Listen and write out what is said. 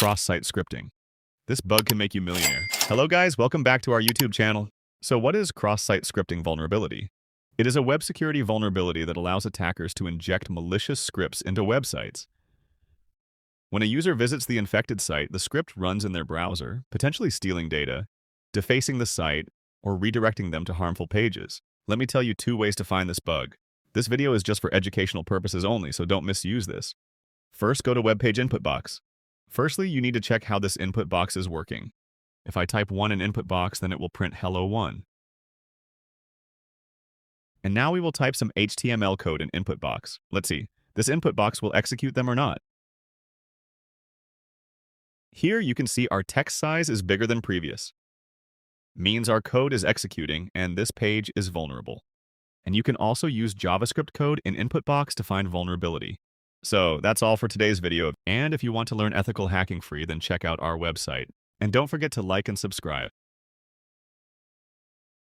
cross-site scripting. This bug can make you millionaire. Hello guys, welcome back to our YouTube channel. So what is cross-site scripting vulnerability? It is a web security vulnerability that allows attackers to inject malicious scripts into websites. When a user visits the infected site, the script runs in their browser, potentially stealing data, defacing the site, or redirecting them to harmful pages. Let me tell you 2 ways to find this bug. This video is just for educational purposes only, so don't misuse this. First, go to web page input box. Firstly, you need to check how this input box is working. If I type 1 in input box, then it will print hello 1. And now we will type some HTML code in input box. Let's see, this input box will execute them or not. Here you can see our text size is bigger than previous. Means our code is executing and this page is vulnerable. And you can also use JavaScript code in input box to find vulnerability. So that's all for today's video. And if you want to learn ethical hacking free, then check out our website. And don't forget to like and subscribe.